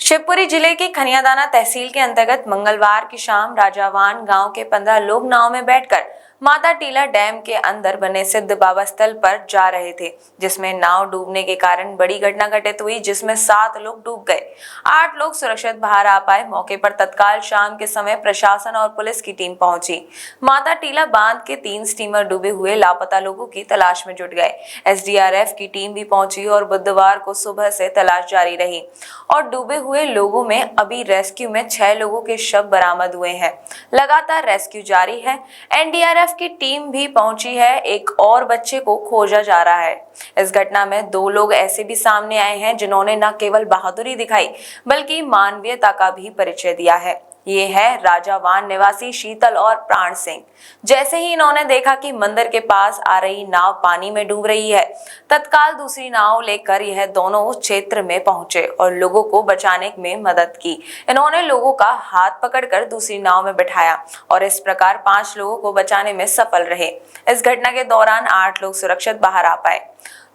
शिवपुरी जिले की खनियादाना तहसील के अंतर्गत मंगलवार की शाम राजावान गांव के 15 लोग नाव में बैठकर माता टीला डैम के अंदर बने सिद्ध बाबा स्थल पर जा रहे थे, जिसमें नाव डूबने के कारण बड़ी घटना घटित हुई, जिसमें 7 लोग डूब गए। 8 लोग सुरक्षित बाहर आ पाए। मौके पर तत्काल शाम के समय प्रशासन और पुलिस की टीम पहुंची। माता टीला बांध के 3 स्टीमर डूबे हुए लापता लोगों की तलाश में जुट गए। एसडीआरएफ की टीम भी पहुंची और बुधवार को सुबह से तलाश जारी रही और डूबे हुए लोगों में अभी रेस्क्यू में 6 लोगों के शव बरामद हुए हैं। लगातार रेस्क्यू जारी है। एनडीआरएफ की टीम भी पहुंची है। एक और बच्चे को खोजा जा रहा है। इस घटना में 2 लोग ऐसे भी सामने आए हैं जिन्होंने न केवल बहादुरी दिखाई बल्कि मानवीयता का भी परिचय दिया है। ये है राजावान निवासी शीतल और प्राण सिंह। जैसे ही इन्होंने देखा कि मंदिर के पास आ रही नाव पानी में डूब रही है, तत्काल दूसरी नाव लेकर यह दोनों उस क्षेत्र में पहुंचे और लोगों को बचाने में मदद की। इन्होंने लोगों का हाथ पकड़कर दूसरी नाव में बैठाया और इस प्रकार 5 लोगों को बचाने में सफल रहे। इस घटना के दौरान 8 लोग सुरक्षित बाहर आ पाए।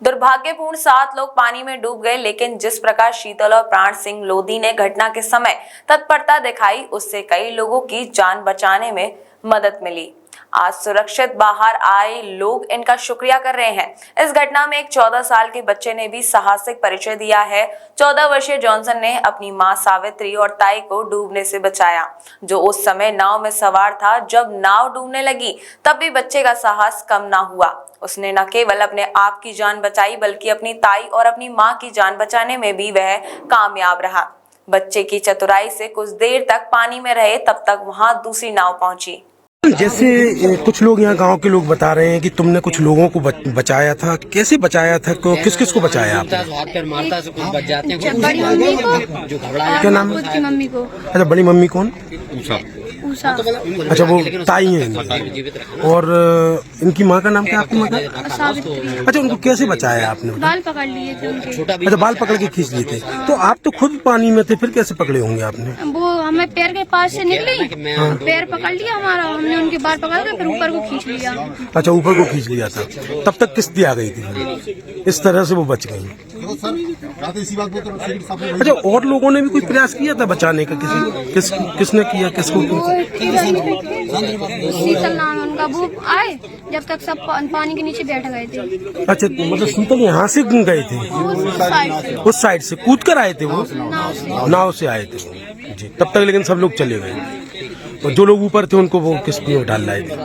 दुर्भाग्यपूर्ण 7 लोग पानी में डूब गए, लेकिन जिस प्रकार शीतल और प्राण सिंह लोधी ने घटना के समय तत्परता दिखाई, उससे कई लोगों की जान बचाने में मदद मिली। आज सुरक्षित बाहर आए लोग इनका शुक्रिया कर रहे हैं। इस घटना में एक 14 साल के बच्चे ने भी साहसिक परिचय दिया है। 14 वर्षीय जॉनसन ने अपनी मां सावित्री और ताई को डूबने से बचाया, जो उस समय नाव में सवार था। जब नाव डूबने लगी तब भी बच्चे का साहस कम ना हुआ। उसने न केवल अपने आप की जान बचाई बल्कि अपनी ताई और अपनी मां की जान बचाने में भी वह कामयाब रहा। बच्चे की चतुराई से कुछ देर तक पानी में रहे, तब तक वहां दूसरी नाव पहुंची। जैसे कुछ लोग यहाँ गांव के लोग बता रहे हैं कि तुमने कुछ लोगों को बचाया था, कैसे बचाया था, किस किस को बचाया आपने? मारता से कुछ बच जाते हैं। बड़ी मम्मी को, जो घबराया। क्या नाम? खुद की मम्मी को। अच्छा, बड़ी मम्मी कौन? उषा। अच्छा, वो ताई हैं। और इनकी माँ का नाम क्या? आपकी माँ का? सावित्री। अच्छा, उनको कैसे बचाया आपने? बाल पकड़ लिए थे उनके। अच्छा, बाल पकड़ के खींच लिए थे। तो आप तो खुद पानी में थे, फिर कैसे पकड़े होंगे आपने? वो हमें पैर के पास से निकली, पैर पकड़ लिया हमारा, हमने उनके बाल पकड़ के फिर ऊपर को खींच लिया। अच्छा, ऊपर को खींच लिया था। तब तक किश्ती आ गई थी, इस तरह से वो बच गई। अच्छा, और लोगों ने भी कोई प्रयास किया था बचाने का? किसने किया? किसको? शीतल नाम है उनका। वो आए जब तक सब पानी के नीचे बैठ गए थे। अच्छा, मतलब शीतल यहाँ से गए थे? उस साइड से कूद कर आए थे वो? नाव से आए थे जी। तब तक लेकिन सब लोग चले गए और जो लोग ऊपर थे उनको वो किश्ती में डाल लाए थे।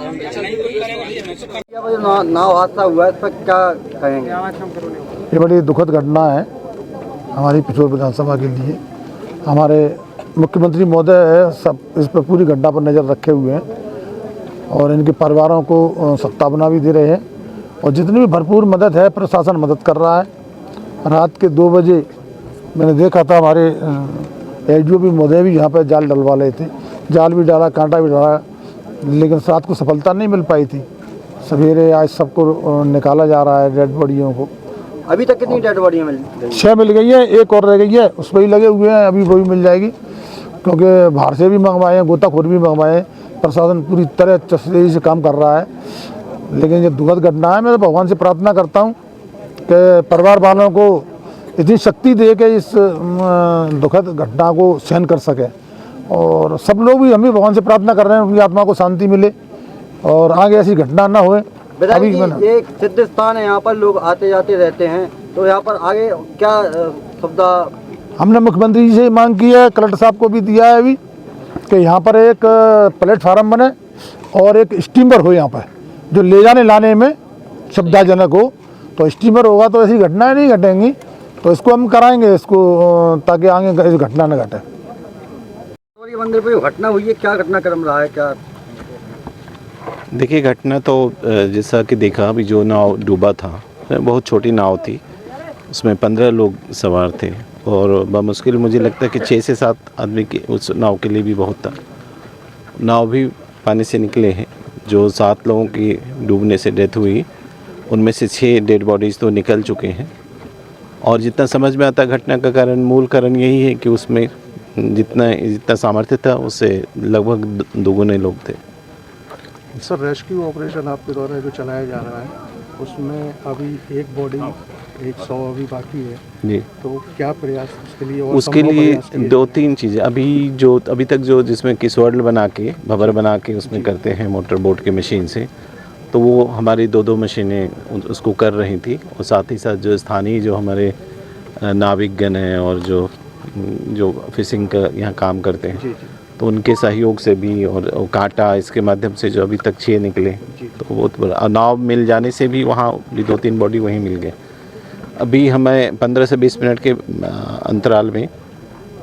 नाव हादसा हुआ, इस पर क्या कहेंगे? ये बड़ी दुखद घटना है हमारी पिछोर विधानसभा के लिए। हमारे मुख्यमंत्री महोदय सब इस पर पूरी घटना पर नज़र रखे हुए हैं और इनके परिवारों को सत्तावना भी दे रहे हैं और जितनी भी भरपूर मदद है प्रशासन मदद कर रहा है। रात के 2 बजे मैंने देखा था हमारे एसडीओ भी महोदय भी यहाँ पर जाल डलवा रहे थे। जाल भी डाला, कांटा भी डाला, लेकिन रात को सफलता नहीं मिल पाई थी। सवेरे आज सबको निकाला जा रहा है, डेड बॉडियों को। अभी तक कितनी डेड बॉडियाँ मिल गई? 6 मिल गई है, एक और रह गई है, उस पर ही लगे हुए हैं। अभी वो भी मिल जाएगी क्योंकि बाहर से भी मंगवाए हैं, गोताखोर भी मंगवाए हैं। प्रशासन पूरी तरह तसल्ली से काम कर रहा है, लेकिन ये दुखद घटना है। मैं तो भगवान से प्रार्थना करता हूँ कि परिवार वालों को इतनी शक्ति दे के इस दुखद घटना को सहन कर सके और सब लोग भी, हम भी भगवान से प्रार्थना कर रहे हैं उनकी आत्मा को शांति मिले और आगे ऐसी घटना ना होए। अभी एक सिद्ध स्थान है, यहाँ पर लोग आते जाते रहते हैं, तो यहाँ पर आगे क्या सुविधा? हमने मुख्यमंत्री जी से मांग की है, कलेक्टर साहब को भी दिया है अभी कि यहाँ पर एक प्लेटफार्म बने और एक स्टीमर हो यहाँ पर जो ले जाने लाने में सुविधाजनक हो। तो स्टीमर होगा तो ऐसी घटनाएं नहीं घटेंगी, तो इसको हम कराएंगे इसको ताकि आगे ऐसी घटना न घटे। मंदिर पे घटना हुई है, क्या घटनाक्रम रहा है? क्या देखिए, घटना तो जैसा कि देखा अभी, जो नाव डूबा था बहुत छोटी नाव थी, उसमें 15 लोग सवार थे और बमुश्किल मुझे लगता है कि 6 से 7 आदमी के उस नाव के लिए भी बहुत था। नाव भी पानी से निकले हैं। जो 7 लोगों की डूबने से डेथ हुई उनमें से 6 डेड बॉडीज़ तो निकल चुके हैं और जितना समझ में आता घटना का कारण, मूल कारण यही है कि उसमें जितना सामर्थ्य था उससे लगभग दोगुने लोग थे। सर, रेस्क्यू ऑपरेशन आपके द्वारा जो चलाया जा रहा है उसमें अभी एक बॉडी 100 अभी बाकी है, जी। तो क्या प्रयास उसके लिए? और उसके संभव लिए प्रयास किए? 2-3 चीज़ें अभी तक जो जिसमें किसवर्ड बना के भवर बना के उसमें करते हैं मोटर बोट की मशीन से, तो वो हमारी 2 मशीनें उसको कर रही थी। और साथ ही साथ जो स्थानीय जो हमारे नाविकगण हैं और जो फिशिंग का यहाँ काम करते हैं, तो उनके सहयोग से भी और कांटा इसके माध्यम से जो अभी तक 6 निकले, तो बहुत बड़ा नाव मिल जाने से भी वहाँ भी 2-3 बॉडी वहीं मिल गए। अभी हमें 15 से 20 मिनट के अंतराल में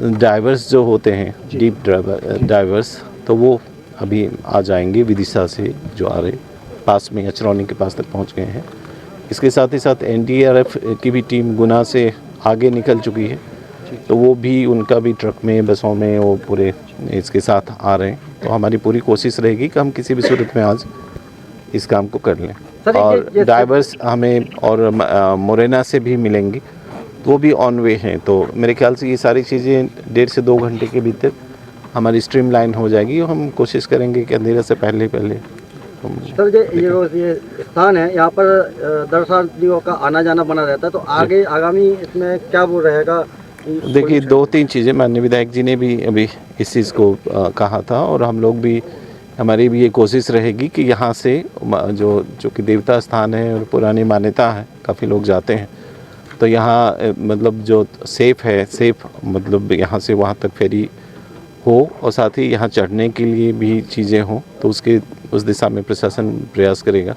डाइवर्स जो होते हैं, डीप डाइवर्स, तो वो अभी आ जाएंगे विदिशा से जो आ रहे पास में अचरौनी के पास तक पहुंच गए हैं। इसके साथ ही साथ एनडीआरएफ की भी टीम गुना से आगे निकल चुकी है, तो वो भी उनका भी ट्रक में बसों में वो पूरे इसके साथ आ रहे हैं। तो हमारी पूरी कोशिश रहेगी कि हम किसी भी सूरत में आज इस काम को कर लें। और ड्राइवर्स हमें और मोरेना से भी मिलेंगे, तो वो भी ऑन वे हैं। तो मेरे ख्याल से ये सारी चीज़ें 1.5 से 2 घंटे के भीतर हमारी स्ट्रीमलाइन हो जाएगी और हम कोशिश करेंगे कि अंधेरे से पहले सर ये स्थान है, यहाँ पर दर्शनार्थियों का आना जाना बना रहता है, तो आगे आगामी इसमें क्या वो रहेगा? देखिए 2-3 चीज़ें माननीय विधायक जी ने भी अभी इस चीज़ को कहा था, और हम लोग भी हमारी भी ये कोशिश रहेगी कि यहाँ से जो कि देवता स्थान है और पुरानी मान्यता है, काफ़ी लोग जाते हैं, तो यहाँ मतलब जो सेफ़ मतलब यहाँ से वहाँ तक फेरी हो, और साथ ही यहाँ चढ़ने के लिए भी चीज़ें हों, तो उस दिशा में प्रशासन प्रयास करेगा।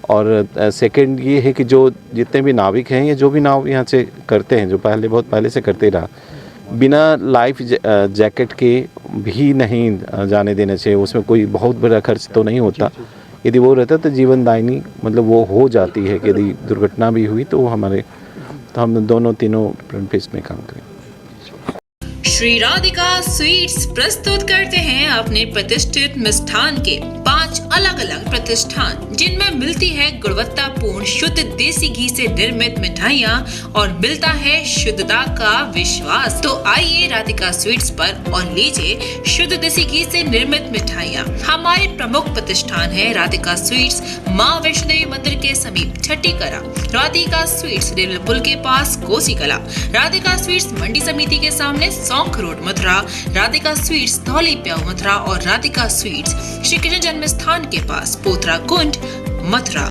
और सेकंड ये है कि जो जितने भी नाविक हैं या जो भी नाव यहाँ से करते हैं, जो बहुत पहले से करते रहा, बिना लाइफ जैकेट के भी नहीं जाने देना चाहिए। उसमें कोई बहुत बड़ा खर्च तो नहीं होता, यदि वो रहता तो जीवनदायिनी मतलब वो हो जाती है कि यदि दुर्घटना भी हुई तो हम तीनों फ्रंट फेस में काम करें। श्री राधिका स्वीट्स प्रस्तुत करते हैं अपने प्रतिष्ठित मिष्ठान के 5 अलग अलग प्रतिष्ठान, जिनमें मिलती है गुणवत्तापूर्ण शुद्ध देसी घी से निर्मित मिठाइयाँ और मिलता है शुद्धता का विश्वास। तो आइए राधिका स्वीट्स पर और लीजिए शुद्ध देसी घी से निर्मित मिठाइयाँ। हमारे प्रमुख प्रतिष्ठान है राधिका स्वीट्स, माँ वैष्णो देवी मंदिर के समीप छठी कला, राधिका स्वीट्स रेलवे पुल के पास कोसी कला, राधिका स्वीट्स मंडी समिति के सामने सौंख रोड मथुरा, राधिका स्वीट्स धौली प्याऊ मथुरा और राधिका स्वीट्स श्री कृष्ण जन्म स्थान के पास पोथरा कुंड मथुरा।